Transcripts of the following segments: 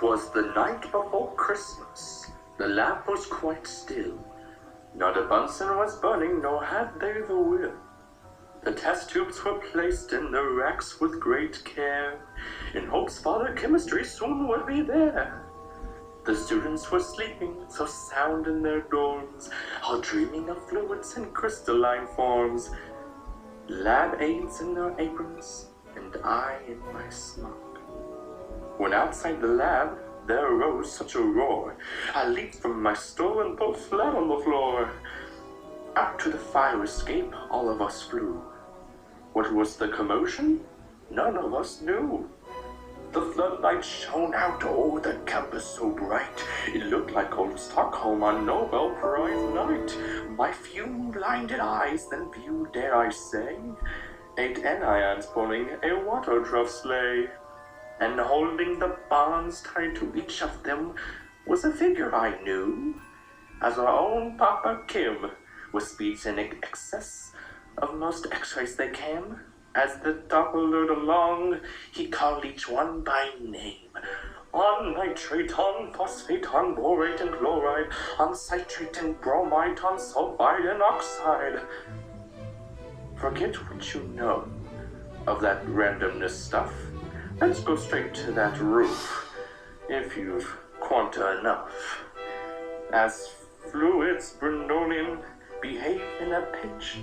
'Twas the night before Christmas. The lab was quite still. Not a Bunsen was burning, nor had they the will. The test tubes were placed in the racks with great care, in hopes Father Chemistry soon would be there. The students were sleeping so sound in their dorms, all dreaming of fluids in crystalline forms. Lab aides in their aprons, and I in my smock. When outside the lab there arose such a roar, I leaped from my stool and fell flat on the floor. Out to the fire escape all of us flew. What was the commotion? None of us knew. The floodlights shone out o'er the campus so bright, it looked like old Stockholm on Nobel Prize night. My fume-blinded eyes then viewed, dare I say, 8 anions pulling a water trough sleigh. And holding the bonds tied to each of them was a figure I knew, as our own Papa Kim, with speech in excess of most X-rays they came. As the doctor lured along, he called each one by name. On nitrate, on phosphate, on borate and chloride, on citrate and bromide, on sulfide and oxide. Forget what you know of that randomness stuff. Let's go straight to that roof, if you've quanta enough. As fluids Brendonian behave in a pinch,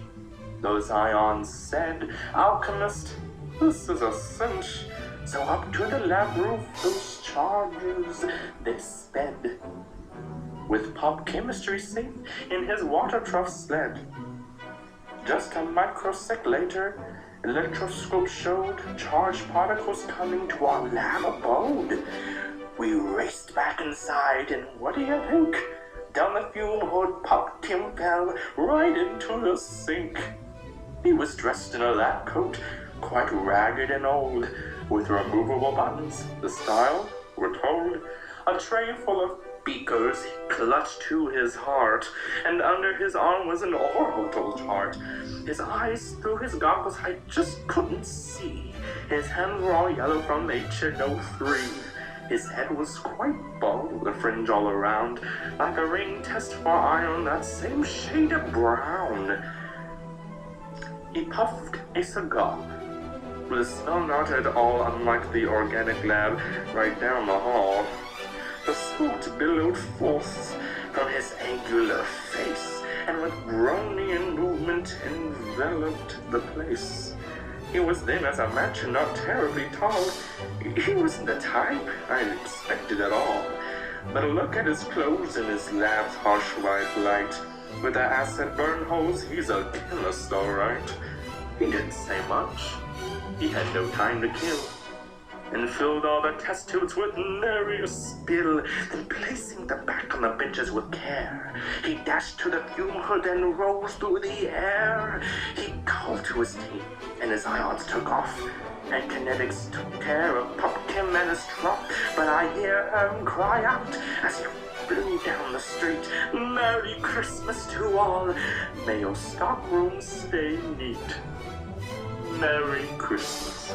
those ions said, "Alchemist, this is a cinch." So up to the lab roof those charges they sped, with Pop Chemistry safe in his water trough sled. Just a microsec later, electroscope showed charged particles coming to our lab abode. We raced back inside, and what do you think? Down the fume hood Pop Tim fell right into the sink. He was dressed in a lab coat, quite ragged and old, with removable buttons, the style, we're told. A tray full of beakers he clutched to his heart, and under his arm was an orbital chart. His eyes through his goggles I just couldn't see. His hands were all yellow from HNO3. His head was quite bald, with a fringe all around, like a ring test for iron, that same shade of brown. He puffed a cigar, with a smell not at all unlike the organic lab right down the hall. The smoke billowed forth from his angular face, and with Brownian movement enveloped the place. He was thin as a match and not terribly tall. He wasn't the type I'd expected at all. But look at his clothes and his lab's harsh white light. With the acid burn hose, he's a chemist, all right. He didn't say much. He had no time to kill. and filled all the test tubes with nary spill. Then placing them back on the benches with care, he dashed to the fume hood and rose through the air. He called to his team, and his ions took off, and kinetics took care of Pumpkin and his truck. But I hear him cry out as he flew down the street, "Merry Christmas to all, may your stockroom stay neat. Merry Christmas."